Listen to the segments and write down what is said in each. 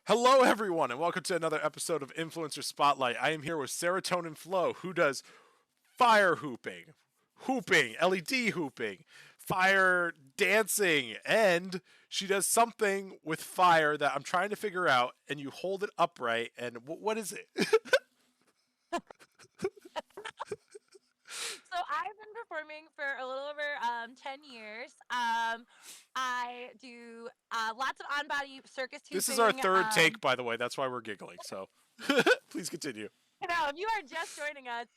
Hello, everyone, and welcome to another episode of Influencer Spotlight. I am here with Serotonin Flow, who does fire hooping, LED hooping, fire dancing, and she does something with fire that I'm trying to figure out. And you hold it upright, and what is it? So I've been performing for a little over 10 years. I do lots of on-body circus This is our hooping. third take, by the way. That's why we're giggling. So, please continue. If you are just joining us,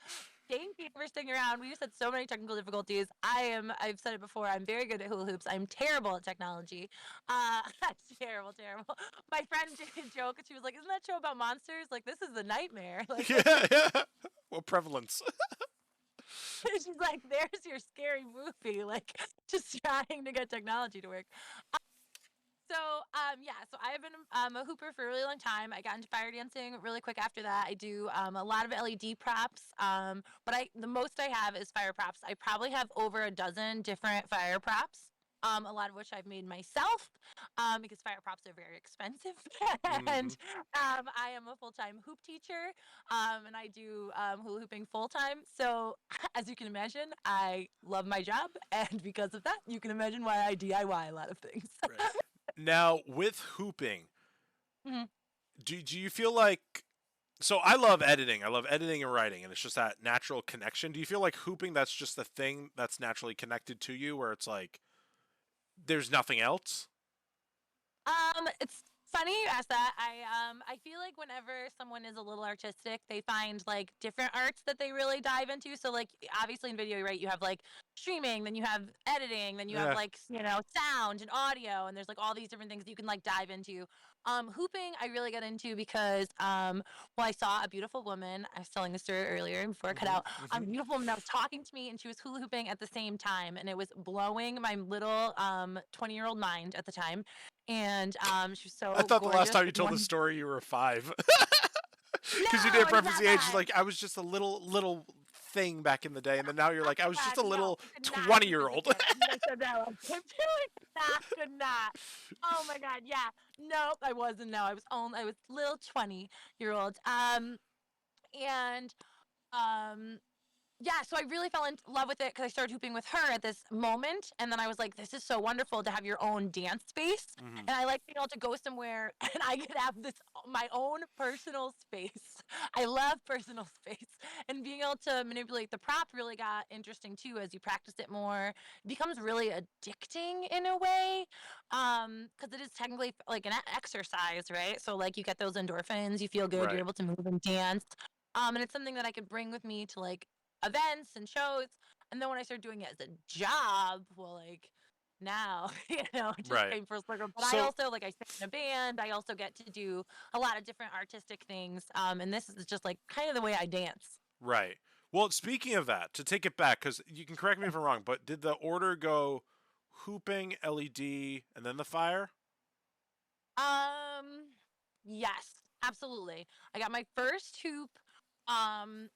thank you for sticking around. We just had so many technical difficulties. I've said it before, I'm very good at hula hoops. I'm terrible at technology. Terrible. My friend did a joke and she was like, "Isn't that show about monsters? Like, this is a nightmare." Like, Yeah. What prevalence? she's like, "There's your scary movie." Like, just trying to get technology to work. So I've been a hooper for a really long time. I got into fire dancing really quick after that. I do a lot of LED props, but the most I have is fire props. I probably have over a dozen different fire props. A lot of which I've made myself, because fire props are very expensive. Hmm. And I am a full-time hoop teacher, and I do hula hooping full-time. So as you can imagine, I love my job, and because of that, you can imagine why I DIY a lot of things. Right. Now, with hooping, Mhm. do you feel like so I love editing. I love editing and writing, and it's just that natural connection. Do you feel like hooping that's just the thing that's naturally connected to you, where it's like there's nothing else? It's funny you ask that. I feel like whenever someone is a little artistic, they find like different arts that they really dive into. So like obviously in video, right, you have like streaming, then you have editing, then you have Yeah. like sound and audio, and there's like all these different things that you can like dive into. Hooping I really got into because well, I saw a beautiful woman. I was telling the story earlier before I cut Hmm. out. A Hmm. beautiful woman that was talking to me, and she was hula hooping at the same time, and it was blowing my little 20-year-old mind at the time. And she was I so thought the last gorgeous. time you Like told the one, story you were 5, no, because you didn't it's preface not the age. She's that. like I was just a little thing back in the day, and then now you're like I was just God, a no, little I could not 20-year use a old. kid. No, so no, could not. Oh my God, yeah, nope, I wasn't. No, I was little 20-year-old. And um, yeah, so I really fell in love with it because I started hooping with her at this moment, and then I was like, "This is so wonderful to have your own dance space." Hmm. And I like being able to go somewhere and I could have this my own personal space. I love personal space, and being able to manipulate the prop really got interesting too as you practice it more. It becomes really addicting in a way, because it is technically like an exercise, right? So like you get those endorphins, you feel good, you're Right. able to move and dance. And it's something that I could bring with me to like events and shows. And then when I started doing it as a job, well, like now, it just Right. came full circle. But I So also like I sing in a band. I also get to do a lot of different artistic things. And this is just like kind of the way I dance. right. Well, speaking of that, to take it back, because you can correct me if I'm wrong, but did the order go hooping, LED, and then the fire? Um, yes, absolutely. I got my first hoop um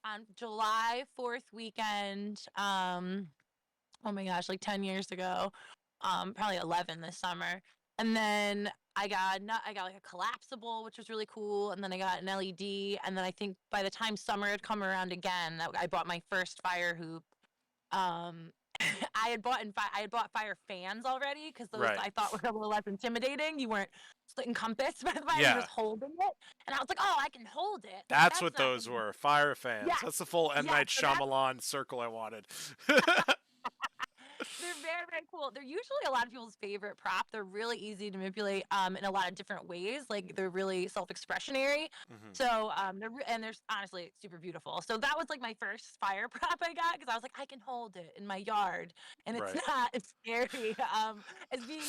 on July 4th weekend. Oh my gosh, like 10 years ago. Probably 11 this summer. And then I got like a collapsible, which was really cool, and then I got an LED, and then I think by the time summer had come around again, I bought my first fire hoop. Um I had bought fire fans already because those Right. I thought were a little less intimidating. You weren't encompassed by the fire, you were Yeah. just holding it. And I was like, "Oh, I can hold it. Like That's that's what not gonna those be." were. Fire fans. Yes. That's the full M. Yes. Night So that's Shyamalan circle I wanted. they're very, very cool. They're usually a lot of people's favorite prop. They're really easy to manipulate in a lot of different ways. Like they're really self-expressionary. Hmm. So they're honestly super beautiful. So that was like my first fire prop I got because I was like, I can hold it in my yard, and it's Right. not as scary as being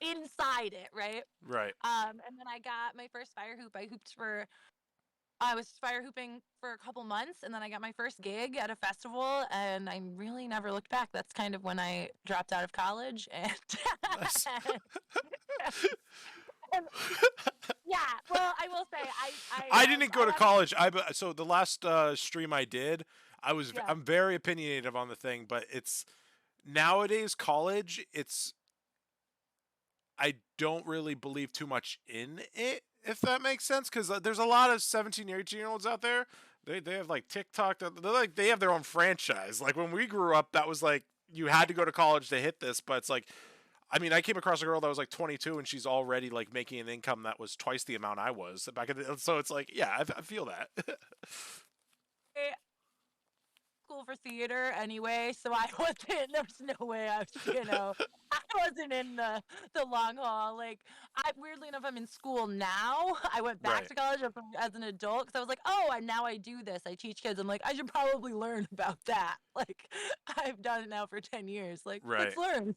inside it, right? Right. And then I got my first fire hoop. I was fire hooping for a couple months, and then I got my first gig at a festival, and I really never looked back. That's kind of when I dropped out of college, and, Nice. and yeah. Well, I will say I didn't go I to have college. So the last stream I did, yeah. I'm very opinionated on the thing, but it's nowadays college. It's I don't really believe too much in it, if that makes sense. Because there's a lot of 17 or 18-year-olds out there. They have like TikTok. They're like they have their own franchise. Like when we grew up, that was like you had to go to college to hit this. But it's like, I mean, I came across a girl that was like 22 and she's already like making an income that was twice the amount I was back in the, so it's like, yeah, I feel that. Eh, School for theater anyway, so I wasn't. There was no way I was, I wasn't in the long haul. Like, I weirdly enough, I'm in school now. I went back Right. to college as an adult because I was like, oh, and now I do this. I teach kids. I'm like, I should probably learn about that. Like, I've done it now for 10 years. Like, Right. let's learn.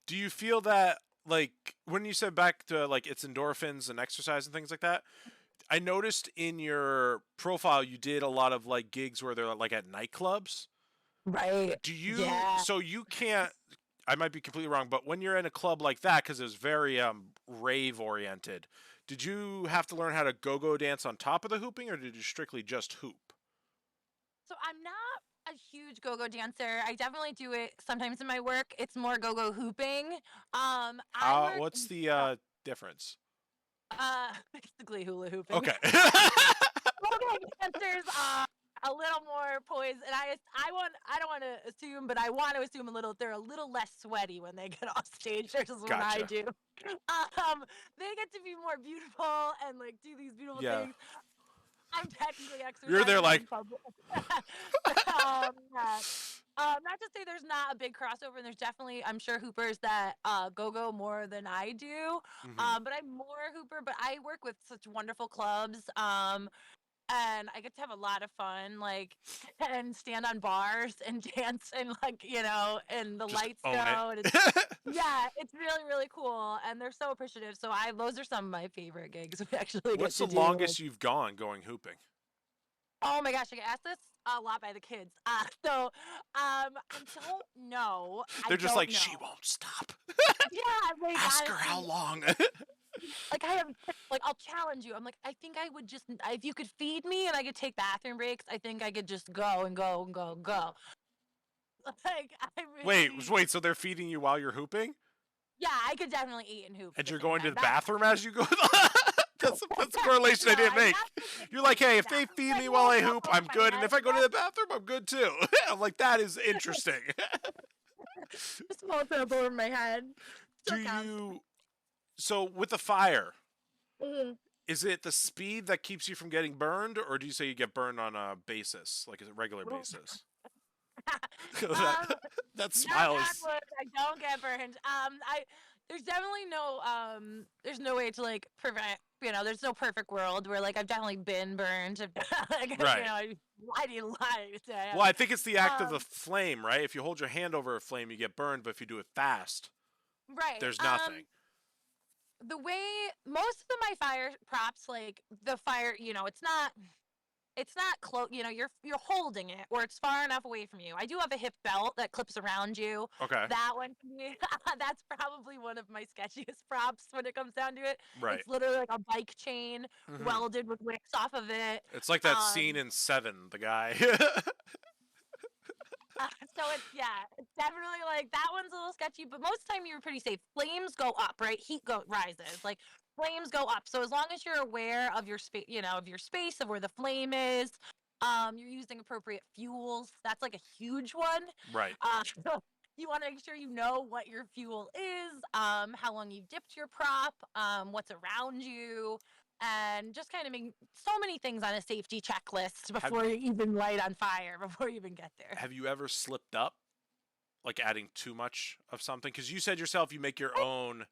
Do you feel that like when you said back to like it's endorphins and exercise and things like that? I noticed in your profile you did a lot of like gigs where they're like at nightclubs. Right. Do you Yeah. so you can't I might be completely wrong, but when you're in a club like that cuz it was very rave oriented, did you have to learn how to go-go dance on top of the hooping or did you strictly just hoop? So I'm not a huge go-go dancer. I definitely do it sometimes in my work. It's more go-go hooping. I How work what's the difference? basically hula hooping. Okay. Go-go dancers are a little more poised, and I don't want to assume, but I want to assume they're a little less sweaty when they get off stage versus when I Gotcha. do. Um, they get to be more beautiful and like do these beautiful Yeah. things. I'm technically You're there exercising like in public. Yeah. Not to say there's not a big crossover, and there's definitely, I'm sure, hoopers that go more than I do. mhm. But I'm more hooper, but I work with such wonderful clubs. And I get to have a lot of fun, like, and stand on bars and dance and like, and the Just lights own it. go, and it's yeah, it's really really cool, and they're so appreciative. So those are some of my favorite gigs we actually get What's the to do. Like, longest you've gone going hooping? oh my gosh, I get asked this a lot by the kids. I don't know. I They're just don't like she know. won't stop. Yeah, like Ask her how honestly, long. like I have, like I'll challenge you. I'm like, I think I would just, if you could feed me and I could take bathroom breaks, I think I could just go and go and go and go. Like I wait, really, wait. So they're feeding you while you're hooping, yeah, I could definitely eat and hoop at and the you're same going to time. the That's bathroom as you go. That's a correlation I no, didn't I'm make. not gonna You're like, hey, if they that. feed Like me while one I cup hoop, over I'm my good, and head. if I go to the bathroom, I'm good too. I'm like, that is interesting. Just small cup over my head. Do Still counts. you? So with the fire, Mhm. is it the speed that keeps you from getting burned, or do you say you get burned on a basis, like a regular basis? that, um, that Knock smile on is wood, I don't get burned. I There's definitely there's no way to like prevent. There's no perfect world where like I've definitely been burned. Like, right. I didn't lie to say I Well, haven't. I think it's the act of the Um, flame, right? If you hold your hand over a flame, you get burned, but if you do it fast, right. there's nothing. The way most of my fire props, like the fire, it's not close. You're holding it, or it's far enough away from you. I do have a hip belt that clips around you. Okay. That one can be that's probably one of my sketchiest props when it comes down to it. Right. It's literally like a bike chain hmm welded with wicks off of it. It's like that scene Um, in Seven, the guy. so it's definitely like that one's a little sketchy, but most of the time you're pretty safe. Flames go up, right? Heat rises. Like flames go up. So as long as you're aware of your space, of your space of where the flame is, you're using appropriate fuels. That's like a huge one. right. So you want to make sure you know what your fuel is, how long you dipped your prop, what's around you, and just kind of make so many things on a safety checklist Have before you even light on fire, before you even get there. Have you ever slipped up, like adding too much of something? Because you said yourself you make your own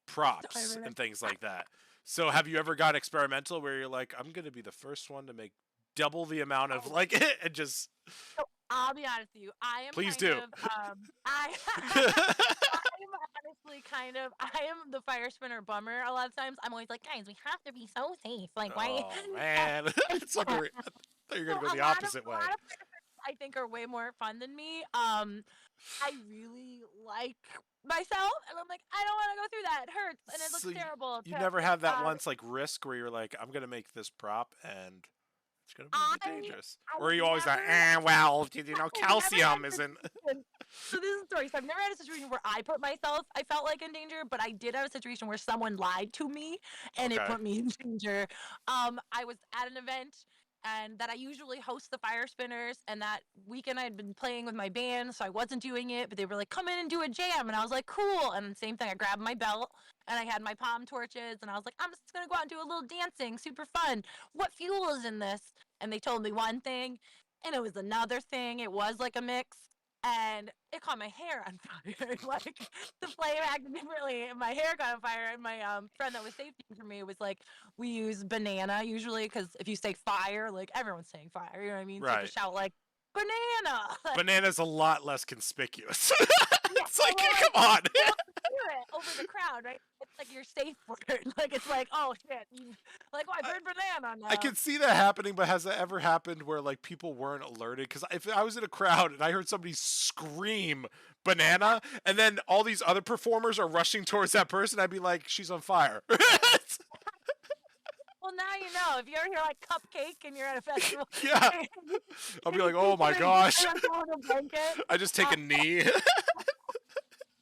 props and things like that. So have you ever got experimental where you're like, I'm gonna be the first one to make double the amount of like and just So I'll be honest with you. I am please kind do. of I I'm honestly I am the fire spinner bummer a lot of times. I'm always like, guys, we have to be so safe. Like why Oh man, it's like yeah. I thought you were So gonna go a the lot of opposite a way. lot of firefighters I think are way more fun than me. I really like myself, and I'm like, I don't want to go through that. It hurts, and it looks So terrible. you never have that once like risk where you're like, I'm gonna make this prop and It's gonna be I dangerous. I Or are have you always like, never well, I've never had calcium a isn't. situation. So this is a story. So I've never had a situation where I put myself, I felt like in danger, but I did have a situation where someone lied to me and it Okay. put me in danger. I was at an event and that I usually host the fire spinners, and that weekend I had been playing with my band, so I wasn't doing it, but they were like, come in and do a jam, and I was like, cool. And same thing, I grabbed my belt and I had my palm torches and I was like, I'm just gonna go out and do a little dancing, super fun. What fuel is in this? And they told me one thing and it was another thing. It was like a mix, and it caught my hair on fire. Like the flame acted differently, and my hair got on fire. And my friend that was safety for me was like, "We use banana usually because if you say fire, like everyone's saying fire, you know what I mean? So Right. just shout like banana." Banana's a lot less conspicuous. Yeah, It's like, well, like come on. you don't hear it over the crowd, right? It's like your safe word. Like it's like, oh shit, like oh, I I, heard banana I now. can see that happening, but has that ever happened where like people weren't alerted? Because if I was in a crowd and I heard somebody scream banana, and then all these other performers are rushing towards that person, I'd be like, she's on fire. Well, now you know. If you ever hear like cupcake and you're at a festival, Yeah. and I'll be you like, see oh my somebody gosh. on top of a blanket, I just take uh, a knee.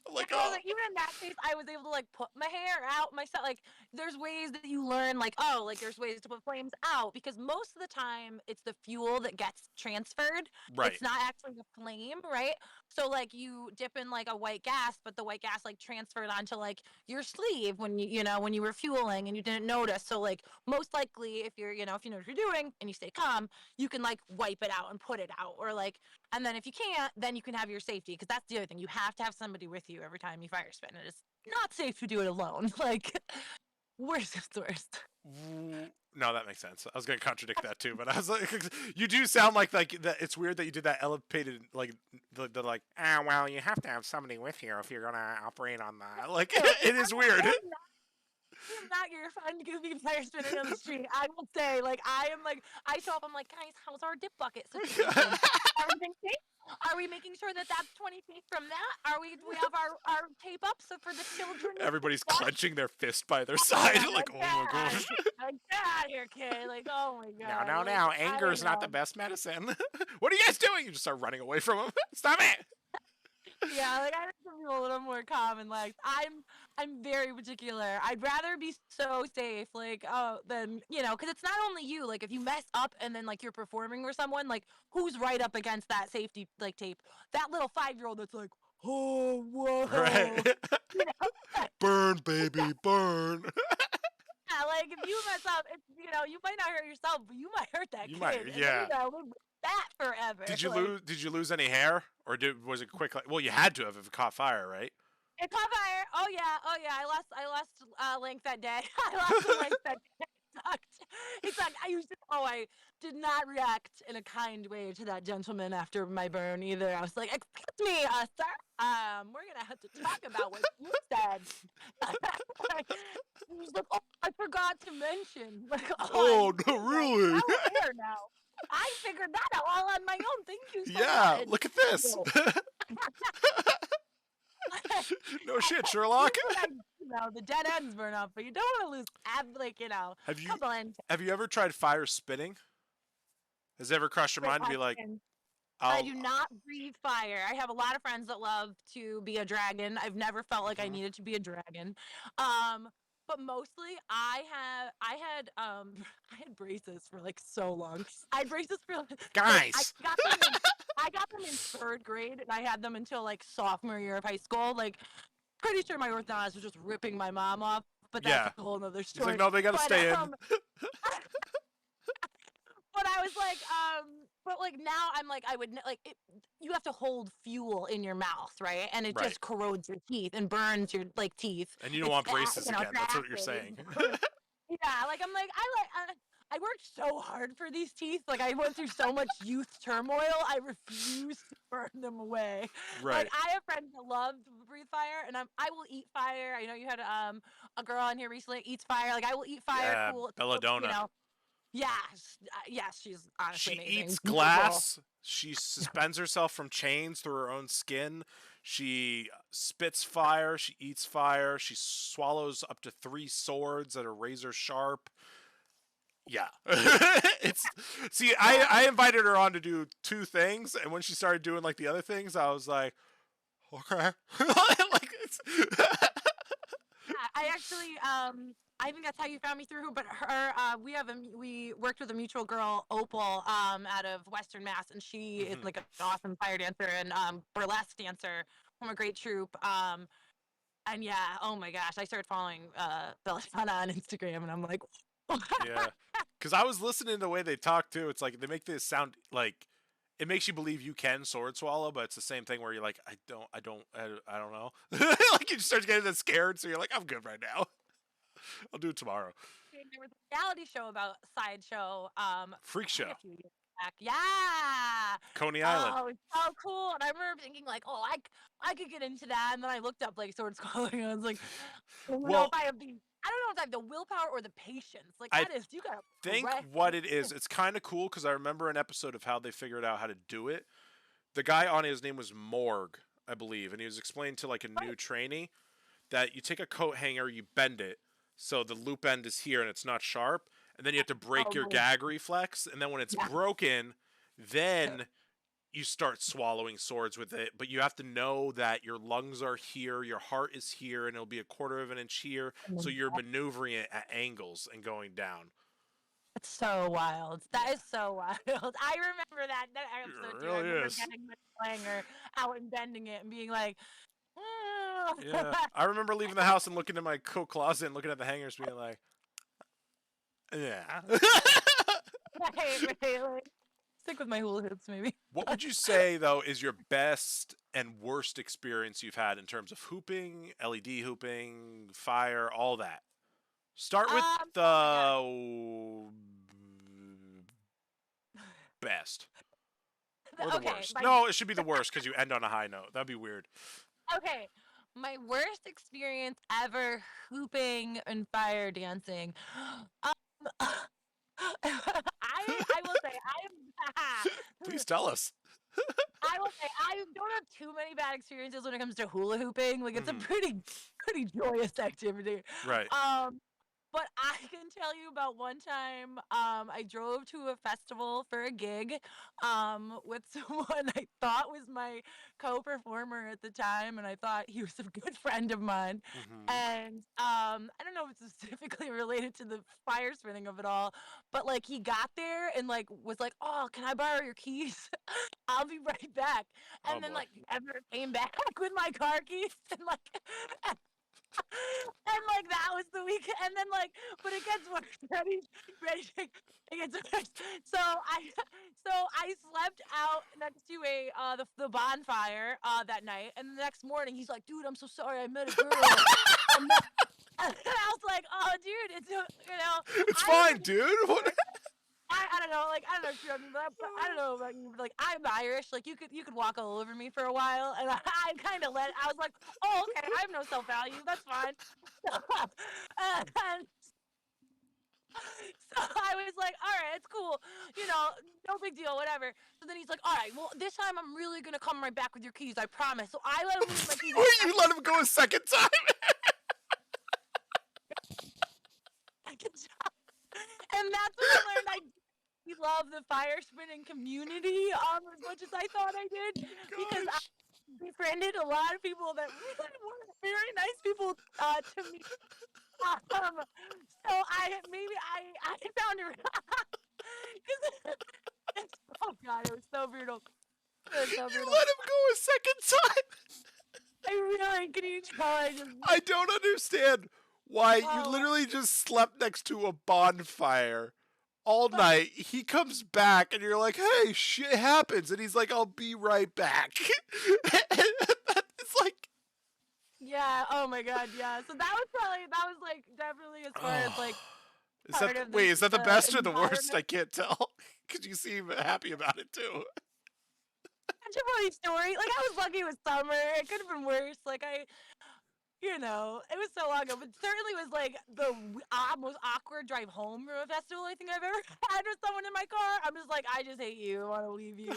I'm like, well, oh. like, even in that case, I was able to like put my hair out myself. Like, there's ways that you learn, like, oh, like there's ways to put flames out because most of the time it's the fuel that gets transferred. Right. It's not actually the flame, right? So like you dip in like a white gas, but the white gas like transferred onto like your sleeve when when you were fueling and you didn't notice. So like most likely, if if you know what you're doing and you stay calm, you can like wipe it out and put it out, or like and then if you can't, then you can have your safety because that's the other thing. You have to have somebody with you every time you fire spin. It is not safe to do it alone. Like worst is the worst. No, that makes sense. I was going to contradict that too, but I was like, you do sound like that. It's weird that you did that elevated, like the like. Ah, well, you have to have somebody with you if you're gonna operate on that. Like, So, it is weird. I am not your fun goofy fire spinner on the street. I will say, like, I am like, I show up, I'm like, guys, how's our dip bucket situation? Everything safe? Are we making sure that that's 20 feet from that? Do we have our tape up so for the children? Everybody's What? clenching their fist by their Oh side, yeah, like, oh my gosh. like God here, kid. Like, oh my Now, god. now, Like, now. I Anger don't is not the know. best medicine. What are you guys doing? You just start running away from him. Stop it. Yeah, like I have to be a little more calm and like I'm very particular. I'd rather be so safe, like than because it's not only you. Like if you mess up and then like you're performing for someone, like who's right up against that safety like tape? That little 5-year-old that's like, oh whoa, Right. you know. Burn, baby, burn. Yeah, like if you mess up, it's, you might not hurt yourself, but you might hurt that You might, kid, and then yeah. you gotta live with that forever. Did you Like lose? Did you lose any hair, or was it quick? Well, you had to have if it caught fire, right? it caught fire. Oh yeah, oh yeah. I lost length that day. I lost some length that day. It sucked. It sucked. I did not react in a kind way to that gentleman after my burn either. I was like, excuse me, sir. We're gonna have to talk about what you said. He was like, oh, I forgot to mention. Like, oh, Oh I'm no, really? well aware now. I figured that out all on my own. Thank you so Yeah. much. Look at this. No shit, Sherlock. The dead ends burn up, but you don't want to lose Have you couple ends. have you ever tried fire spinning? Has it ever crossed your Great mind to be like, question. I I'll do not breathe fire. I have a lot of friends that love to be a dragon. I've never felt like I Mhm. needed to be a dragon. Um, but mostly I had braces for like so long. I had braces for like guys? I got them in third grade and I had them until like sophomore year of high school. Like pretty sure my orthodontist was just ripping my mom off, but that's Yeah. a whole nother He's like, story. no, they gotta But stay in. but I was like, but like now I'm like, you have to hold fuel in your mouth, right? And it Right. just corrodes your teeth and burns your like teeth. And you don't want braces again. It's That's what you're acid. saying. Yeah, like I'm like I worked so hard for these teeth. Like I went through so much youth turmoil. I refuse to burn them away. Like Right. I have friends that love to breathe fire, and I will eat fire. I know you had a girl on here recently that eats fire. Like I will eat fire. Yeah, Cool. belladonna. Yes, yes, she's honestly She amazing. eats Beautiful. glass. She suspends herself from chains through her own skin. She spits fire. She eats fire. She swallows up to 3 swords that are razor sharp. Yeah. It's see, I invited her on to do two things, and when she started doing like the other things, I was like, okay. Like it's Yeah, I actually I think that's how you found me through. But her we worked with a mutual girl, Opal, out of Western Mass, and she is Mhm. like an awesome fire dancer and burlesque dancer from a great troupe. And yeah, oh my gosh, I started following Belladonna on Instagram, and I'm like, Yeah. Cuz I was listening to the way they talk too. It's like they make this sound like it makes you believe you can sword swallow, but it's the same thing where you're like, I don't know. Like you just start getting that scared, so you're like, I'm good right now. I'll do it tomorrow. there was a reality show about sideshow. Freak I think a show, few years back. Yeah. Coney Island. Oh, it's so cool. And I remember thinking like, oh, I could get into that. And then I looked up like sword swallowing. And I was like, I don't know if Well, I have the. I don't know if I have the willpower or the patience. Like I that is, you gotta think rest. what it is, it's kind of cool because I remember an episode of how they figured out how to do it. The guy on it, his name was Morg, I believe, and he was explaining to like a new trainee that you take a coat hanger, you bend it so the loop end is here and it's not sharp, and then you have to break Oh your my, gag reflex, and then when it's yeah. broken, then you start swallowing swords with it, but you have to know that your lungs are here, your heart is here, and it'll be a quarter of an inch here, so you're maneuvering it at angles and going down. It's so wild. That Yeah, is so wild. I remember that episode it too. I really remember is. getting the clanger out and bending it and being like, Yeah, I remember leaving the house and looking in my coat closet and looking at the hangers, being like, yeah. right, right, like, stick with my hula hoops maybe. What would you say though is your best and worst experience you've had in terms of hooping, LED hooping, fire, all that? Start with Oh my the gosh. best or the Okay, worst. my No, it should be the worst because you end on a high note. That'd be weird. okay. My worst experience ever hooping and fire dancing. Um, I will say Please tell us. I will say I don't have too many bad experiences when it comes to hula hooping. Like it's a Hmm. pretty joyous activity. Right. Um, but I can tell you about one time I drove to a festival for a gig with someone I thought was my co-performer at the time, and I thought he was a good friend of mine. Hmm. And I don't know if it's specifically related to the fire spinning of it all, but like he got there and like was like, "Oh, can I borrow your keys? I'll be right back." Oh And then boy. like never came back with my car keys and like and like that was the week, and then like, but it gets worse. Ready, it gets worse. So I, so I slept out next to the bonfire that night, and the next morning he's like, "Dude, I'm so sorry. I met a girl." And, then, and I was like, "Oh, dude, it's It's I was fine, like dude. What? I don't know, like I don't know if you know, but I don't know about you, but like I'm Irish, like you could walk all over me for a while, and I kind of I was like, oh okay, I have no self value, that's fine. And so I was like, all right, it's cool, no big deal, whatever. So then he's like, all right, well this time I'm really gonna come right back with your keys, I promise. So I let him leave my keys. Wait, you let him go a second time? And that's when I learned I love the fire spinning community as much as I thought I did, because I Gosh. befriended a lot of people that really weren't very nice people to me. So I found her. Oh god, it was so brutal. It was so You brutal. let him go a second time? I really can you tell I just I don't understand why you oh literally just slept next to a bonfire all night. He comes back and you're like, hey, shit happens. And he's like, I'll be right back. It's like, yeah, oh my god, yeah. So that was like definitely as far as oh. like part of Wait, this is that the best or the worst? environment. I can't tell. Because you seem happy about it too. Such a funny story. Like I was lucky it was summer. It could have been worse. Like it was so long ago, but certainly was like the most awkward drive home from a festival I think I've ever had with someone in my car. I'm just like, I just hate you. I want to leave you.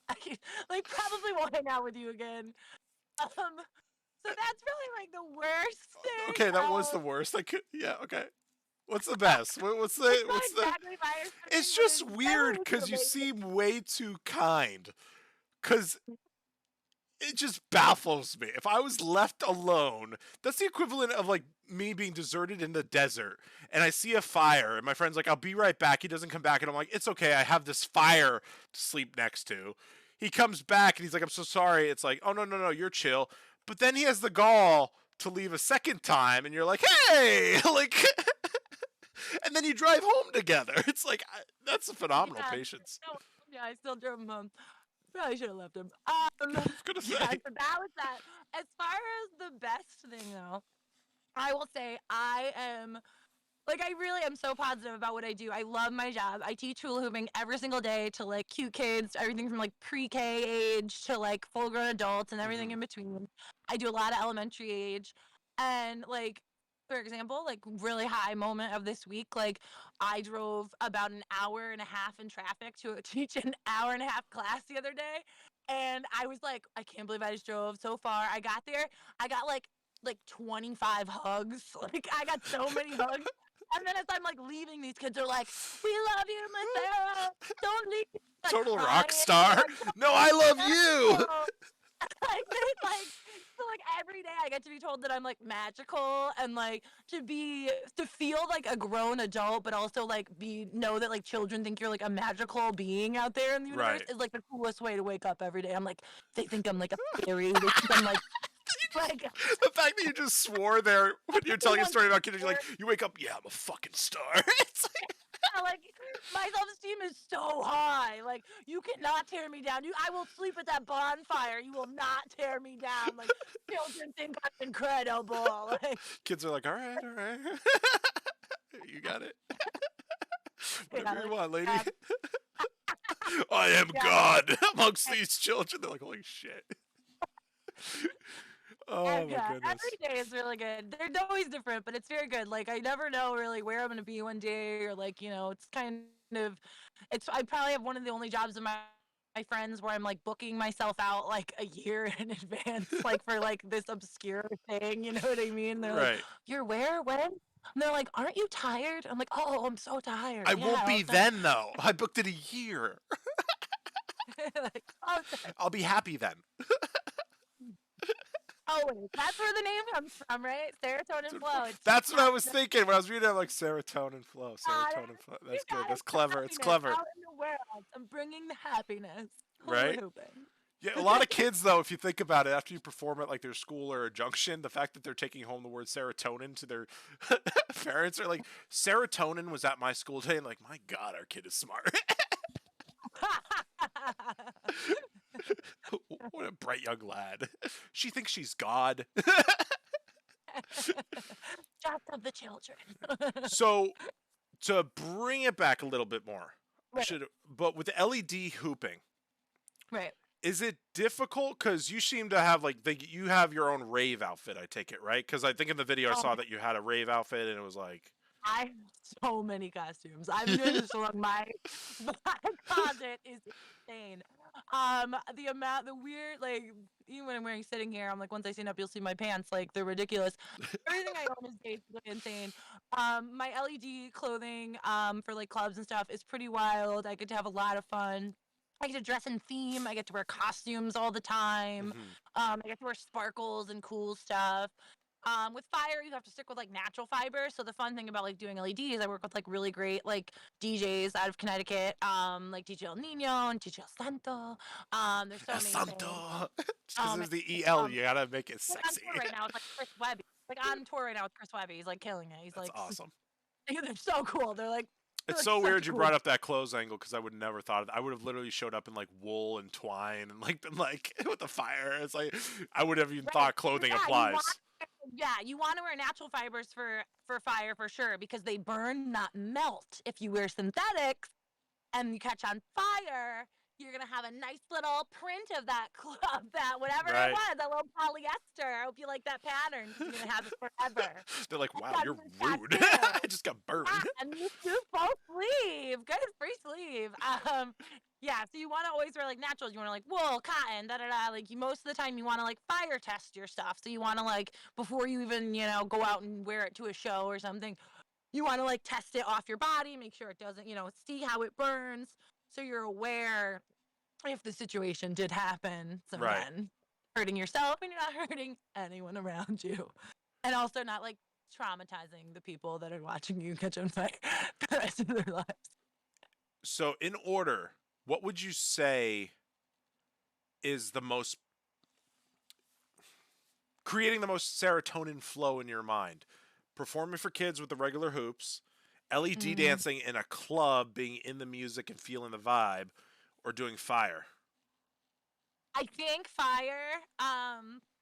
Like, like probably won't hang out with you again. So that's really like the worst thing. Okay, that was the worst. I could, yeah, okay. What's the best? What's It's the not what's the? exactly fire It's starting, but just it's weird definitely because you amazing. seem way too kind. Because it just baffles me. If I was left alone, that's the equivalent of like me being deserted in the desert and I see a fire and my friend's like, I'll be right back. He doesn't come back and I'm like, it's okay. I have this fire to sleep next to. He comes back and he's like, I'm so sorry. It's like, oh, no, no, no, you're chill. But then he has the gall to leave a second time and you're like, hey, like, and then you drive home together. It's like, that's a phenomenal Yeah, patience. no, yeah, I still drove him home. Probably should have left him. I was going to Yeah, say, so that was that. As far as the best thing though, I will say I am like I really am so positive about what I do. I love my job. I teach hula hooping every single day to like cute kids, everything from like pre-K age to like full-grown adults and everything mm-hmm, in between. I do a lot of elementary age, and like for example, like really high moment of this week, like I drove about an hour and a half in traffic to teach an hour and a half class the other day. And I was like, I can't believe I just drove so far. I got there, I got like 25 hugs. Like I got so many hugs. And then as I'm like leaving, these kids are like, "We love you, Miss Sarah. Don't leave." Like total crying. rock star. Like, No, I love no. you. Like there's like so like every day I get to be told that I'm like magical and like to feel like a grown adult, but also like be know that like children think you're like a magical being out there in the universe Right. is like the coolest way to wake up every day. I'm like they think I'm like a fairy. They think I'm like The fact that you just swore there when you're telling a I'm story about kids, you're like, you wake up, yeah, I'm a fucking star. It's like, like my self-esteem is so high. Like you cannot tear me down. I will sleep at that bonfire. You will not tear me down. Like children think I'm incredible. Like kids are like, all right, all right. You got it. yeah, Whatever you like want, lady. yeah, I am yeah. God amongst these children. They're like, holy shit. Oh And my yeah, goodness. every day is really good. They're always different, but it's very good. Like I never know really where I'm gonna be one day, or like it's kind of, it's I probably have one of the only jobs in my friends where I'm like booking myself out like a year in advance, like for like this obscure thing. You know what I mean? They're like, Right. "You're where? When?" And they're like, "Aren't you tired?" I'm like, "Oh, I'm so tired." I Yeah, won't all be the time. then, though. I booked it a year. Like, okay. I'll be happy then. Always. That's where the name comes from, right? Serotonin flow. It's just That's what I was thinking when I was reading it. I'm like, serotonin flow, got it. serotonin flow. You That's good. got That's it. clever. It's Happiness clever. out in the world. I'm bringing the happiness. Hula Right? hooping. Yeah, a lot of kids though, if you think about it, after you perform at like their school or a junction, the fact that they're taking home the word serotonin to their parents are like, serotonin was at my school today, and like, my God, our kid is smart. What a bright young lad. She thinks she's God. Just of the children. So to bring it back a little bit more, Right. but with LED hooping, Right. is it difficult? Because you seem to have like you have your own rave outfit. I take it right, because I think in the video I Oh saw my, that you had a rave outfit, and it was like, I have so many costumes. I've been doing this so long. My closet is insane. The amount, the weird, like even when I'm wearing sitting here, I'm like, once I stand up, you'll see my pants. Like they're ridiculous. Everything I own is basically insane. My LED clothing, for like clubs and stuff is pretty wild. I get to have a lot of fun. I get to dress in theme. I get to wear costumes all the time. mhm, I get to wear sparkles and cool stuff. With fire, you have to stick with like natural fiber. So the fun thing about like doing LED is I work with like really great like DJs out of Connecticut, like DJ El Nino and DJ El Santo. They're so amazing. Santo. Just because And, there's the EL, um, you gotta make it like on sexy. tour right now, it's like Chris Webby. Like on tour right now with Chris Webby. He's like killing it. He's That's like, awesome. they're so cool. They're It's like so such weird a you cool. brought up that clothes angle because I would never thought of that. I would have literally showed up in like wool and twine and like been like with the fire. It's like I would have even Right. thought clothing Yeah, applies. you want to wear natural fibers for fire for sure because they burn, not melt. If you wear synthetics and you catch on fire, you're gonna have a nice little print of that club, that whatever it Right. was, that little polyester. I hope you like that pattern because you're gonna have it forever. They're like, I wow, got you're you a rude. tattoo. I just got Yeah, burned. and you do full sleeve. Good free sleeve. Yeah, so you want to always wear like naturals. You want to like wool, cotton, da da da. Like you most of the time you want to like fire test your stuff. So you want to like before you even go out and wear it to a show or something. you want to like test it off your body, make sure it doesn't, see how it burns, so you're aware if the situation did happen. So Right. again, hurting yourself and you're not hurting anyone around you, and also not like traumatizing the people that are watching you catch on fire for the rest of their lives. So, in order, what would you say is the most creating the most serotonin flow in your mind? Performing for kids with the regular hoops, LED Mm, dancing in a club, being in the music and feeling the vibe, or doing fire? I think fire.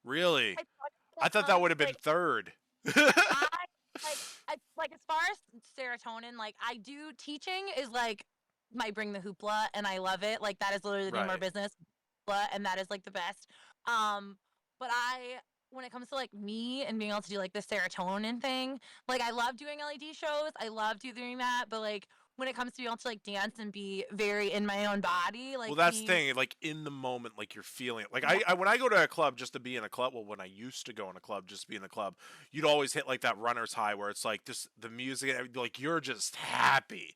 Really? It's funny when I it thought that comes would have been like third. I like as far as serotonin, like I do teaching is like my bring the hoopla and I love it. Like that is literally the name of our Right. business, hoopla, and that is like the best. Um, but when it comes to like me and being able to do like the serotonin thing, like I love doing LED shows. I love doing that, but like when it comes to being able to like dance and be very in my own body, Well, like that's the being thing. Like in the moment, like you're feeling it. Like yeah, I when I go to a club just to be in a club. Well, when I used to go in a club just to be in a club, you'd always hit like that runner's high where it's like just the music. Like you're just happy.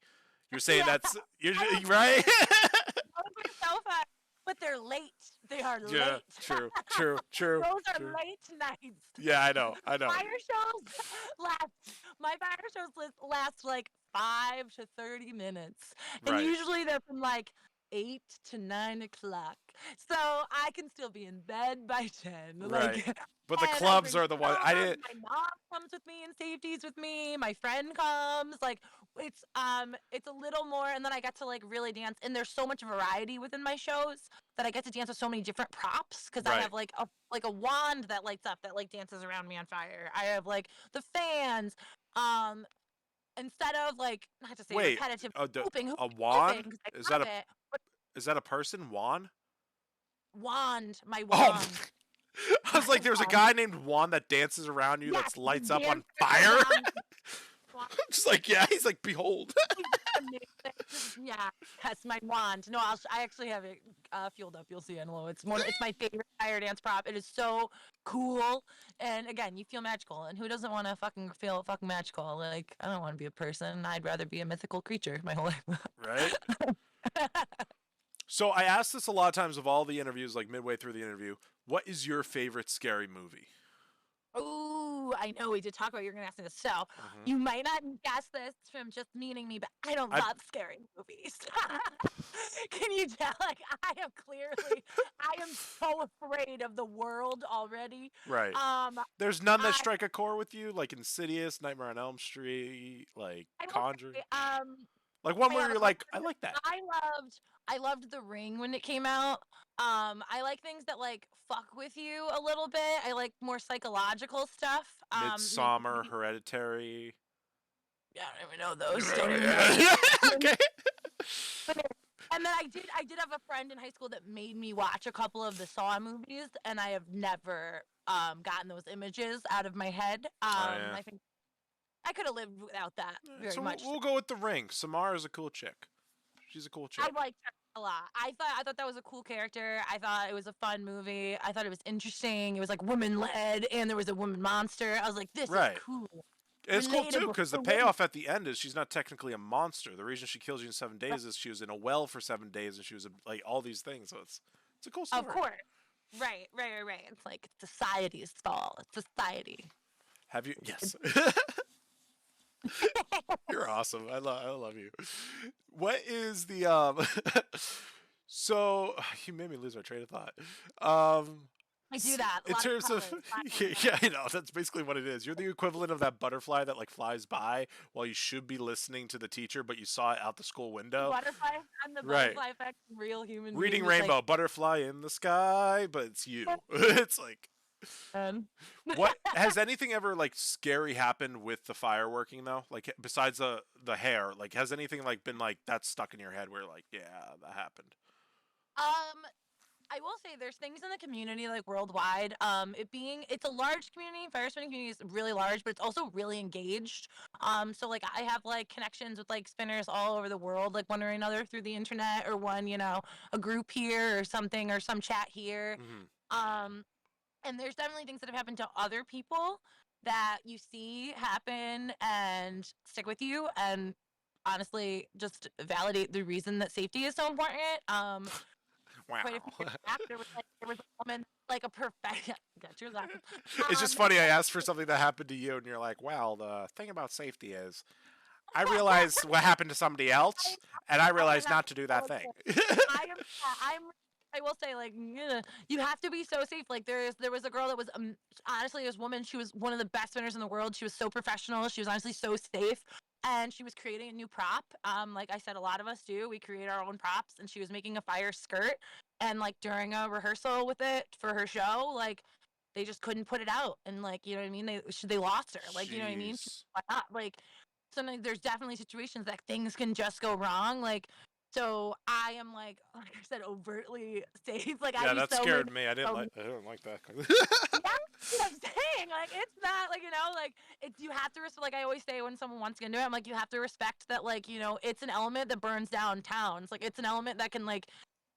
You're saying yeah. that's you're I love right. those are so fun, but they're late. They are Yeah. late. True. True. True. Those are True. late nights. Yeah, I know. I know. Fire shows last. My fire shows last like 5 to 30 minutes, and Right. usually they're from like 8 to 9 o'clock. So I can still be in bed by 10. Right. Like, But the and I clubs bring are the one I songs. didn't. My mom comes with me and safeties with me. My friend comes. Like it's a little more, and then I get to like really dance. And there's so much variety within my shows that I get to dance with so many different props because I Right. have like a wand that lights up that like dances around me on fire. I have like the fans. Um, Instead of like not to say Wait. repetitive A, hooping, a hooping wand? because I Is that love a it. But is that a person? Juan? my Oh. wand, I was my like, there's a wand. guy named Juan that dances around you Yes, that the lights up on dancer, the fire. wand. Just like, yeah, he's like, behold. He's amazing. Yeah, that's my wand. No, I actually have it fueled up. You'll see in a little. It's my favorite fire dance prop. It is so cool, and again, you feel magical. And who doesn't want to fucking feel fucking magical? Like I don't want to be a person. I'd rather be a mythical creature my whole life. Right? So I asked this a lot of times of all the interviews, like midway through the interview. What is your favorite scary movie? Ooh, I know we did talk about you're gonna ask me this. So Hmm. you might not guess this from just meeting me, but I don't I love scary movies. Can you tell? Like I am so afraid of the world already. right. Um, There's none that I strike a core with you, like Insidious, Nightmare on Elm Street, like I will Conjuring. say, Like one I where have a you're like, question. I like that. I loved The Ring when it came out. I like things that like fuck with you a little bit. I like more psychological stuff. Midsummer, Hereditary. Yeah, I don't even know those. Don't even know. Yeah. Okay. And then I did have a friend in high school that made me watch a couple of the Saw movies, and I have never gotten those images out of my head. Oh yeah. I think I could have lived without that very So much. we'll go with the Ring. Samara is a cool chick. She's a cool I chick. liked her a lot. I thought that was a cool character. I thought it was a fun movie. I thought it was interesting. It was like woman led, and there was a woman monster. I was like, this is Right. cool, And it's cool too relatable because the for women. payoff at the end is she's not technically a monster. The reason she kills you in 7 days is she was in a well for 7 days and she was like all these things. So it's a cool Of story. course, right. It's like society's fault. It's society. Have you? Yes. You're awesome. I love you. What is the So you made me lose my train of thought. Um, I do that a in lot of terms of colors. yeah, you know that's basically what it is. You're the equivalent of that butterfly that like flies by while you should be listening to the teacher, but you saw it out the school The window. butterfly and the Right. butterfly effect, real human being, Reading just like Rainbow, butterfly in the sky, but it's you. It's like man. what has anything ever like scary happened with the fireworking though? Like besides the hair, like has anything like been like that's stuck in your head where like yeah that happened? um, I will say there's things in the community like worldwide. It's a large community. Fire spinning community is really large, but it's also really engaged. So like I have like connections with like spinners all over the world, like one or another through the internet or a group here or something or some chat here. Hmm. Um, and there's definitely things that have happened to other people that you see happen and stick with you, and honestly just validate the reason that safety is so important. Quite a few Wow. years back, there was a woman, like a perfect. Got your laughing. It's just funny. I asked for something that happened to you, and you're like, "Well, the thing about safety is, I realized what happened to somebody I, else, and I I am realized not not to do that thing." I am. I'm. I will say, like, you have to be so safe. Like, there was a girl that was honestly, this woman. She was one of the best swimmers in the world. She was so professional. She was honestly so safe, and she was creating a new prop. Like I said, a lot of us do. We create our own props, and she was making a fire skirt. And like during a rehearsal with it for her show, like they just couldn't put it out, and like you know what I mean. They lost her. Like you know what I mean. Jeez. Why not? Like sometimes there's definitely situations that things can just go wrong. Like so I am like I said, overtly safe. Like I Yeah, do that so many. scared me. I didn't So like. many I didn't like that. yeah, that's what I'm saying. Like it's not like like it's you have to respect. Like I always say when someone wants to get into it, I'm like you have to respect that. Like it's an element that burns down towns. Like it's an element that can like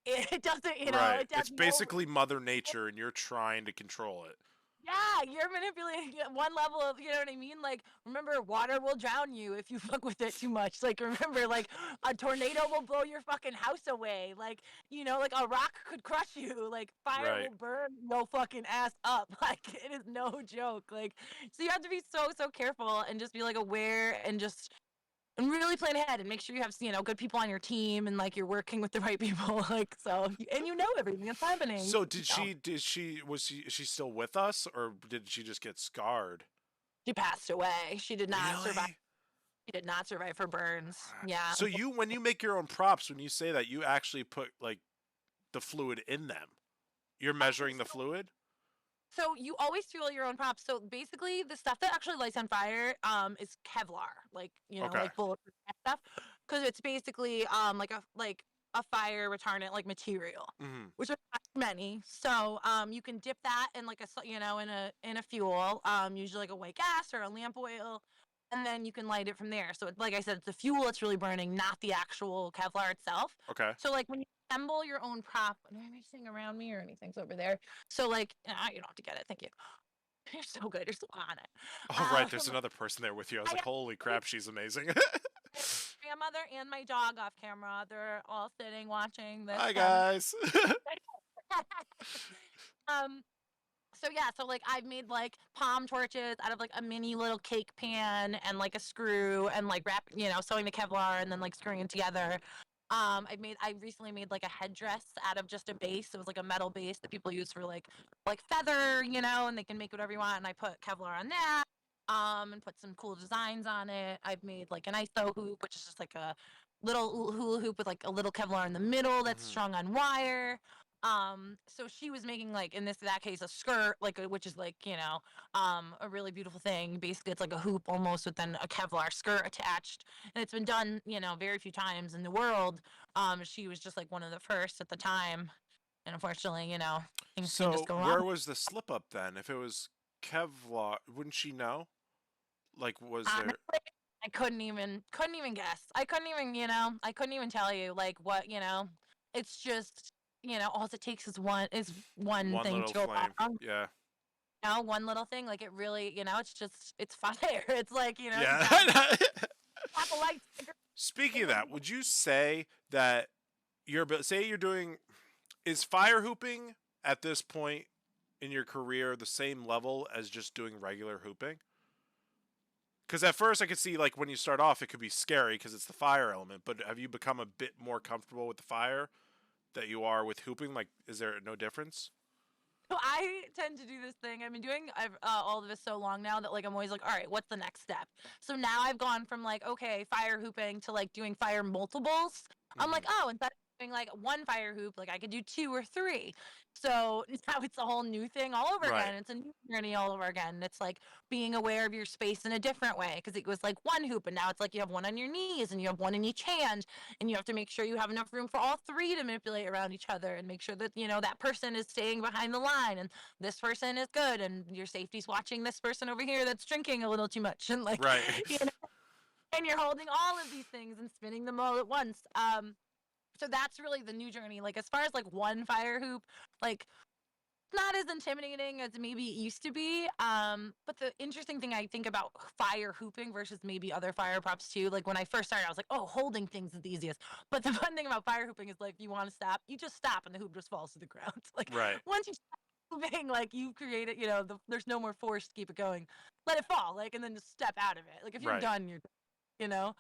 it doesn't Right. it does It's no. basically Mother Nature, and you're trying to control it. Yeah, you're manipulating at one level of, you know what I mean? Like, remember, water will drown you if you fuck with it too much. Like, remember, like, a tornado will blow your fucking house away. Like, like a rock could crush you. Like, fire Right. will burn your fucking ass up. Like, it is no joke. Like, so you have to be so, so careful and just be, like, aware and just and really plan ahead and make sure you have good people on your team and like you're working with the right people like so and everything that's happening. So is she still with us, or did she just get scarred? She passed away. She did not survive. Really? She did not survive her burns. Yeah. So when you make your own props, when you say that, you actually put like the fluid in them. You're measuring the fluid? So you always fuel your own props. So basically, the stuff that actually lights on fire is Kevlar, like Okay. like bulletproof stuff, because it's basically like a fire retardant like material, Hmm. which are not many. So you can dip that in like in a fuel, usually like a white gas or a lamp oil, and then you can light it from there. So like I said, it's the fuel that's really burning, not the actual Kevlar itself. Okay. So like when you assemble your own prop, am I anything around me or anything's over there? So like, you don't have to get it. Thank you. You're so good. You're so on it. Oh, right. There's another person there with you. I was I like, got holy crap, she's amazing. my grandmother and my dog off camera. They're all sitting watching this. Hi, guys. Um. So yeah. So like I've made like palm torches out of like a mini little cake pan and like a screw and like sewing the Kevlar and then like screwing it together. I recently made like a headdress out of just a base. It was like a metal base that people use for like feather, and they can make whatever you want. And I put Kevlar on that. And put some cool designs on it. I've made like an ISO hoop, which is just like a little hula hoop with like a little Kevlar in the middle that's Hmm. strung on wire. So she was making like in that case a skirt, which is like a really beautiful thing. Basically, it's like a hoop almost with then a Kevlar skirt attached, and it's been done very few times in the world. She was just like one of the first at the time, and unfortunately, things can just So go wrong. where was the slip up then? If it was Kevlar, wouldn't she know? Like, was there? Honestly, I couldn't even guess. I couldn't even tell you like what It's just all it takes is one One thing little to go flame. wrong. Yeah. One little thing, like it really, it's fire. It's like Yeah. tap a light. Speaking of that, would you say that say you're doing, is fire hooping at this point in your career the same level as just doing regular hooping? Because at first I could see like when you start off it could be scary because it's the fire element, but have you become a bit more comfortable with the fire that you are with hooping? Like, is there no difference? So I tend to do this thing. I've been doing all of this so long now that like I'm always like, all right, what's the next step? So now I've gone from like, okay, fire hooping to like doing fire multiples. I'm like, Hmm. oh, instead of doing like one fire hoop, like I could do two or three. So now it's a whole new thing all over Right. again. It's a new journey all over again. It's like being aware of your space in a different way because it was like one hoop and now it's like you have one on your knees and you have one in each hand and you have to make sure you have enough room for all three to manipulate around each other and make sure that that person is staying behind the line and this person is good and your safety's watching this person over here that's drinking a little too much and like Right. you know and you're holding all of these things and spinning them all at once. So that's really the new journey. Like as far as like one fire hoop, like not as intimidating as maybe it used to be. But the interesting thing I think about fire hooping versus maybe other fire props too, like when I first started, I was like, oh, holding things is the easiest. But the fun thing about fire hooping is like, if you want to stop, you just stop and the hoop just falls to the ground. Like Right. once you stop moving, like you create it, there's no more force to keep it going. Let it fall, like, and then just step out of it. Like if you're Right. done, you're done, you know?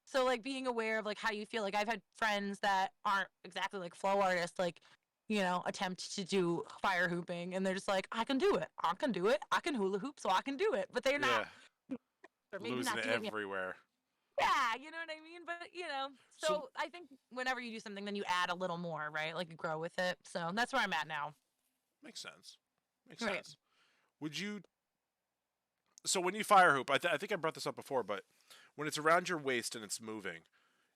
So like being aware of like how you feel. Like I've had friends that aren't exactly like flow artists, like attempt to do fire hooping, and they're just like, I can do it. I can do it. I can hula hoop, so I can do it. But they're not, Yeah. or maybe Losing not it doing it. everywhere. Yeah, you know what I mean? But, So so I think whenever you do something, then you add a little more, right? Like you grow with it. So that's where I'm at now. makes sense. Makes Right. sense. Would you? So when you fire hoop, I think I brought this up before, but when it's around your waist and it's moving,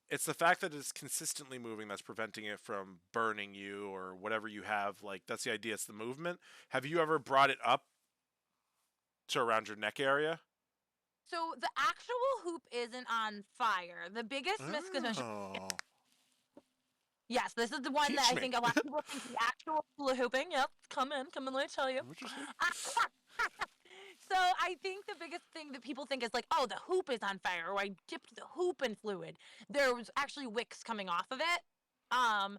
it's the fact that it's consistently moving that's preventing it from burning you or whatever you have. Like that's the idea. It's the movement. Have you ever brought it up to around your neck area? So the actual hoop isn't on fire. The biggest misconception. Oh, Yes, this is the one that teach I me. think a lot of people think the actual hula hooping. Yep, come in, let me tell you. I'm interested. So I think the biggest thing that people think is like, oh, the hoop is on fire, or I dipped the hoop in fluid. There was actually wicks coming off of it. Um,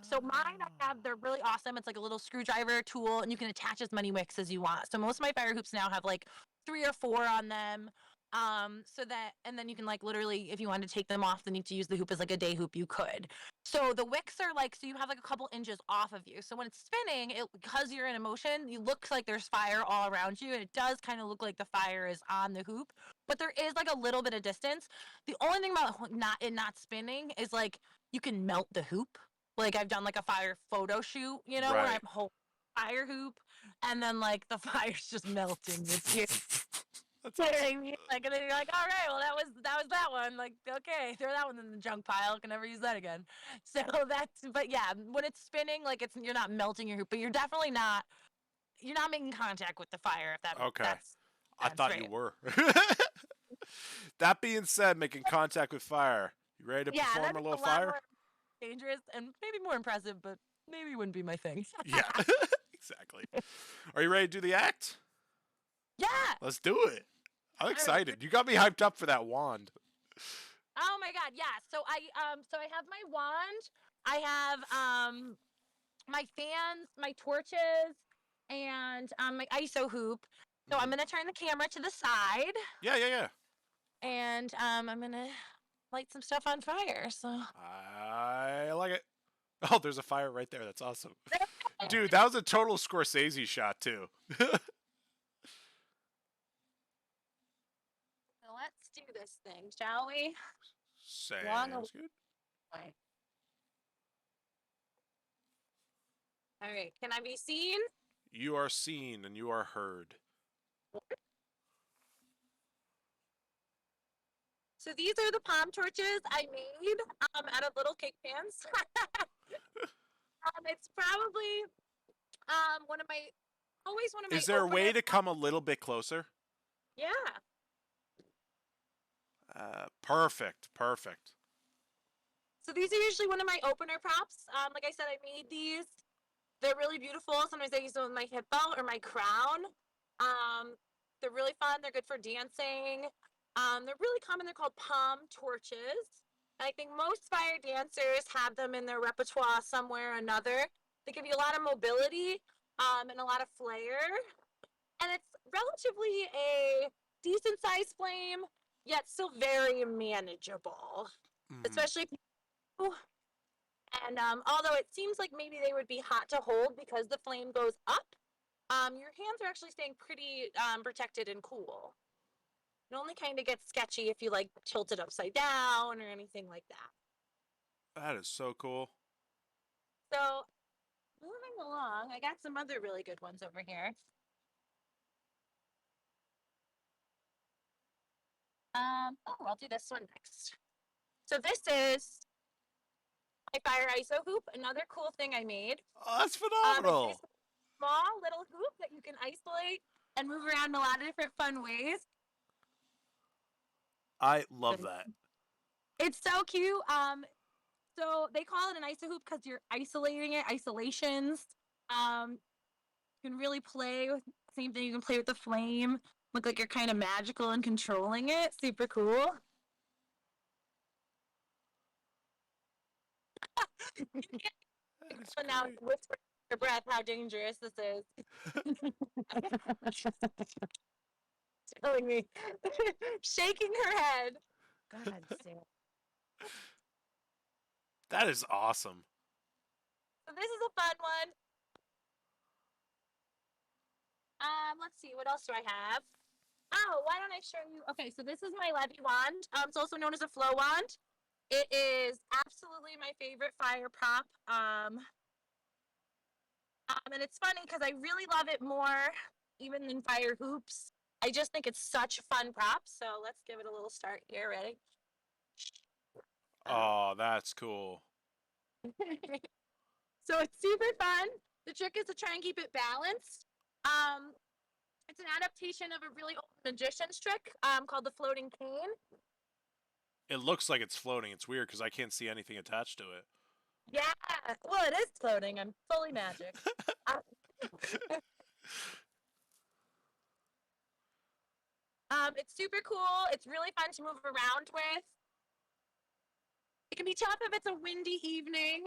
so mine I have, they're really awesome. It's like a little screwdriver tool, and you can attach as many wicks as you want. So most of my fire hoops now have like 3 or 4 on them. And then you can like literally, if you wanted to take them off, then you need to use the hoop as like a day hoop, you could. So the wicks are like, so you have like a couple inches off of you. So when it's spinning, because you're in a motion, it looks like there's fire all around you, and it does kind of look like the fire is on the hoop, but there is like a little bit of distance. The only thing about not spinning is like you can melt the hoop. Like I've done like a fire photo shoot, where I'm Right. holding fire hoop, and then like the fire's just melting the tears. That's You know what awesome. I mean? Like, and then you're like, all right, well, that was that one. Like, okay, throw that one in the junk pile. Can never use that again. So but yeah, when it's spinning, like you're not melting your hoop, but you're not making contact with the fire. If Okay. that's I sense, thought you right? were. That being said, making contact with fire. You ready to Yeah, perform that'd a be little a lot fire? more dangerous and maybe more impressive, but maybe wouldn't be my thing. Yeah. Exactly. Are you ready to do the act? Yeah. Let's do it. I'm All right. excited. You got me hyped up for that wand. Oh my God. Yeah. So I have my wand. I have my fans, my torches, and my ISO hoop. So I'm Hmm. gonna turn the camera to the side, Yeah, yeah, yeah. and I'm gonna light some stuff on fire. So I like it. Oh, there's a fire right there. That's awesome. Dude, that was a total Scorsese shot, too. let's do this thing, shall we? Long Sounds good. away. All right. Can I be seen? You are seen and you are heard. So these are the palm torches I made out of little cake pans. It's probably one of my always one of my Is there a opener. way to come a little bit closer? Yeah. Perfect. Perfect. So these are usually one of my opener props. Like I said, I made these. They're really beautiful. Sometimes I use them with my hip belt or my crown. They're really fun. They're good for dancing. They're really common. They're called palm torches. And I think most fire dancers have them in their repertoire somewhere or another. They give you a lot of mobility and a lot of flair. And it's relatively a decent sized flame, yet still very manageable, Mhm. especially if you. And although it seems like maybe they would be hot to hold because the flame goes up, your hands are actually staying pretty protected and cool. It only kind of gets sketchy if you like tilt it upside down or anything like that. That is so cool. So moving along, I got some other really good ones over here. I'll do this one next. So this is my fire ISO hoop. Another cool thing I made. Oh, that's It's phenomenal. basically a small little hoop that you can isolate and move around in a lot of different fun ways. I love that. It's so cute. So they call it an ISO hoop because you're isolating it, isolations. Um, You can really play with same thing. You can play with the flame. Look like you're kind of magical and controlling it. Super cool. That is And now great. whisper your breath how dangerous this is. Telling me, shaking her head. God, Sarah. That is awesome. So this is a fun one. Let's see, what else do I have? Oh, why don't I show you? Okay, so this is my Levy wand. It's also known as a flow wand. It is absolutely my favorite fire prop. And it's funny because I really love it more even than fire hoops. I just think it's such a fun prop. So let's give it a little start here. Ready? Oh, that's cool. So it's super fun. The trick is to try and keep it balanced. Um, it's an adaptation of a really old magician's trick called the floating cane. It looks like it's floating. It's weird because I can't see anything attached to it. Yeah, well, it is floating. I'm fully magic. Um, it's super cool. It's really fun to move around with. It can be tough if it's a windy evening.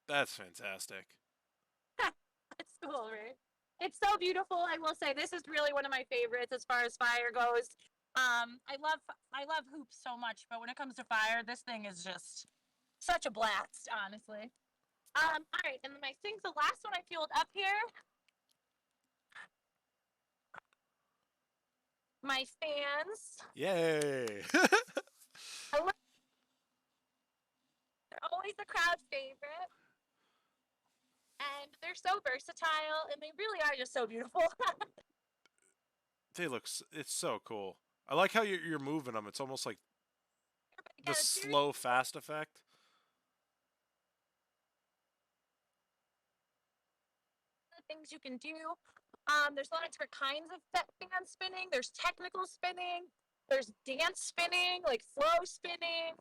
That's fantastic. It's cool, right? It's so beautiful. I will say this is really one of my favorites as far as fire goes. I love hoops so much, but when it comes to fire, this thing is just such a blast, honestly. All right, and then I think the last one I fueled up here, my fans. Yay! They're always a crowd favorite, and they're so versatile, and they really are just so beautiful. They look. It's so cool. I like how you're moving them. It's almost like the Again, it's very slow fast effect. things you can do. There's a lot of different kinds of fan spinning. There's technical spinning. There's dance spinning, like flow spinning.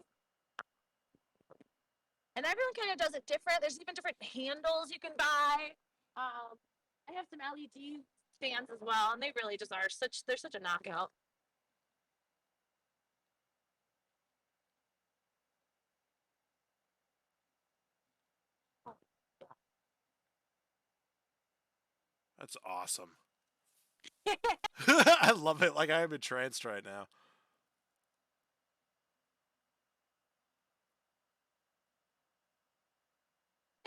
And everyone kind of does it different. There's even different handles you can buy. I have some LED fans as well, and they really just are they're such a knockout. That's awesome. I love it. Like I am entranced right now.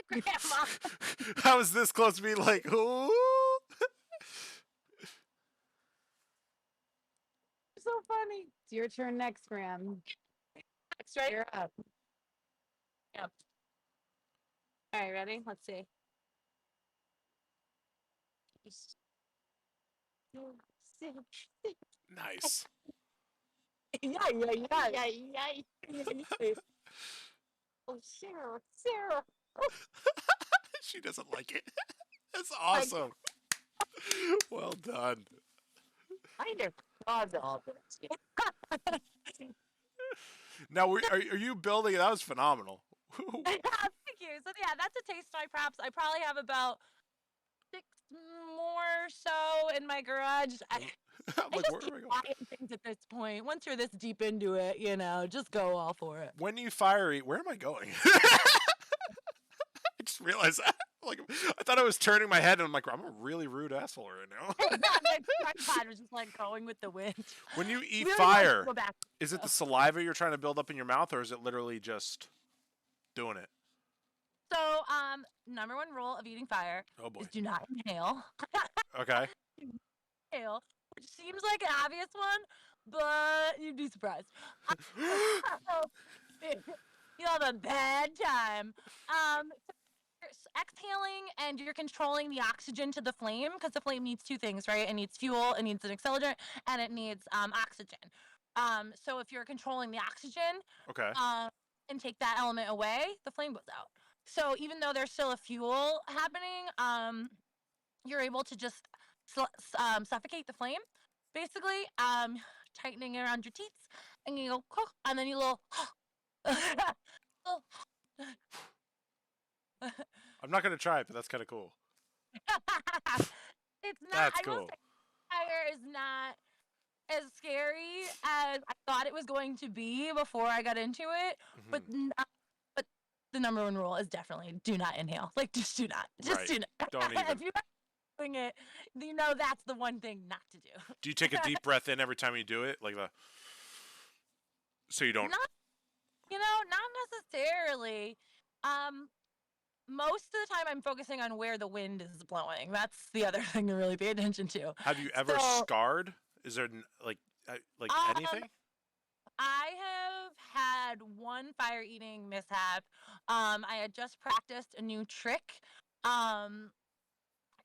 Grandma. How is this close to being like, ooh? So funny. It's your turn next, Graham. Next, right? You're up. Yep. All right, ready? Let's see. Nice. Yeah. Oh, Sarah. She doesn't like it. That's awesome. Well done. I never caused all this. Now, are you building? That was phenomenal. Thank you. So yeah, that's a taste of my props. I probably have about 6 more so in my garage. I'm I like, just where keep am I going? buying things at this point. Once you're this deep into it, just go all for it. When you fire eat, where am I going? I just realized that. Like, I thought I was turning my head, and I'm like, I'm a really rude asshole right now. My tripod was just like going with the wind. When you eat Really fire, go back. is it the saliva you're trying to build up in your mouth, or is it literally just doing it? So, number one rule of eating fire Oh boy. is do not inhale. Okay. Inhale, which seems like an obvious one, but you'd be surprised. You'll have a bad time. You're exhaling and you're controlling the oxygen to the flame because the flame needs two things, right? It needs fuel, it needs an accelerant, and it needs oxygen. So if you're controlling the oxygen Okay. and take that element away, the flame goes out. So even though there's still a fuel happening, you're able to just suffocate the flame, basically. tightening around your teeth, and you go, and then you little. I'm not gonna try it, but that's kind of cool. It's not. That's I will cool. say, fire is not as scary as I thought it was going to be before I got into it. But Mhm. but the number one rule is definitely do not inhale. Like just do not. Just Right. do not. Don't If even. you're not doing it, you know that's the one thing not to do. Do you take a deep breath in every time you do it, like the so you don't? Not not necessarily. Um, Most of the time I'm focusing on where the wind is blowing. That's the other thing to really pay attention to. Have you ever So, scarred? Is there like um, anything? I have had one fire eating mishap. I had just practiced a new trick. Um,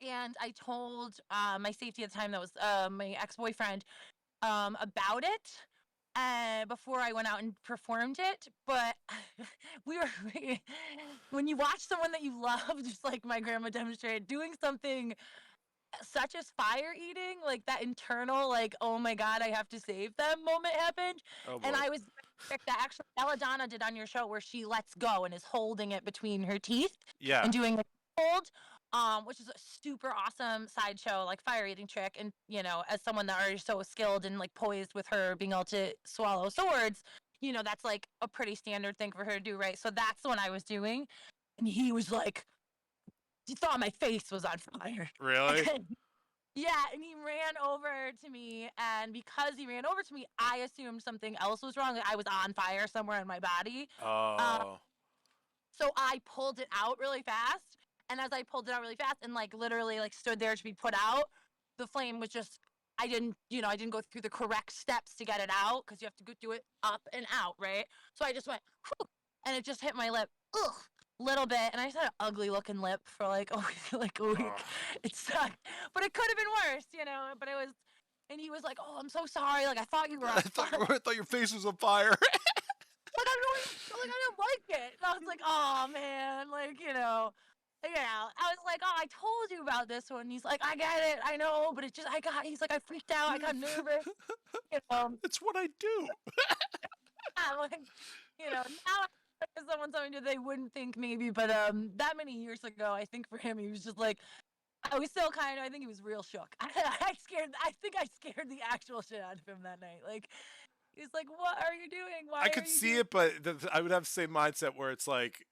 and I told my safety at the time, that was my ex boyfriend, about it before I went out and performed it. But we were, when you watch someone that you love, just like my grandma demonstrated, doing something such as fire eating, like that internal, like, oh my God, I have to save them moment happened. Oh And boy. I was that actually Belladonna did on your show, where she lets go and is holding it between her teeth Yeah. and doing the hold, which is a super awesome sideshow, like fire eating trick. And, as someone that already so skilled and like poised with her being able to swallow swords, that's like a pretty standard thing for her to do, right? So that's what I was doing. And he was like, he thought my face was on fire. Really? Yeah, and he ran over to me, and because he ran over to me, I assumed something else was wrong. Like I was on fire somewhere in my body. Um, Oh. so I pulled it out really fast, and as I pulled it out really fast and like literally like stood there to be put out, the flame was just. I didn't go through the correct steps to get it out, because you have to go do it up and out, right? So I just went, whew, and it just hit my lip. Ugh, little bit, and I just had an ugly looking lip for like like a Oh. week. It sucked, but it could have been worse. But it was, and he was like, "Oh, I'm so sorry. Like I thought you were on fire. I thought your face was on fire. Like I really, like I didn't like it." And I was like, "Oh man, like I was like, "Oh, I told you about this one." And he's like, "I get it, I know, but it just, he's like, I freaked out, I got nervous, you know." It's what I do. I'm like, now if someone told me that, they wouldn't think maybe, but that many years ago, I think for him, he was just like, I was still I think he was real shook. I think I scared the actual shit out of him that night. Like, he's like, "What are you doing? Why I are could you see doing?" it, but I would have the same mindset where it's like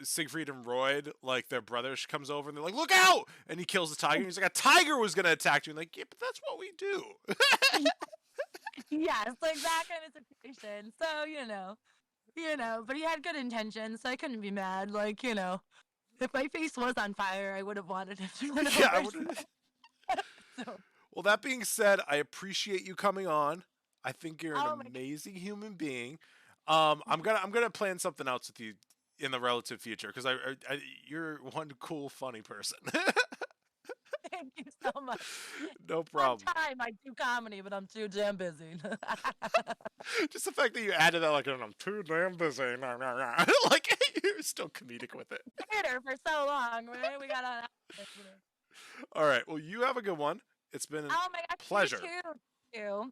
Siegfried and Roy, like their brother comes over and they're like, "Look out!" and he kills the tiger. And he's like, "A tiger was gonna attack you." And like, yeah, but that's what we do. Yeah, it's like that kind of situation. So but he had good intentions, so I couldn't be mad. Like, if my face was on fire, I would have wanted him to run Yeah, I over. would. So, Well, that being said, I appreciate you coming on. I think you're an oh my amazing human being. I'm gonna plan something else with you in the relative future because you're one cool, funny person. Thank you so much. No One problem. time I do comedy, but I'm too damn busy. Just the fact that you added that, like, I'm too damn busy. Like, you're still comedic with it. Theater for so long, right? We gotta. All right. Well, you have a good one. It's been a Oh my gosh, you pleasure. too. You.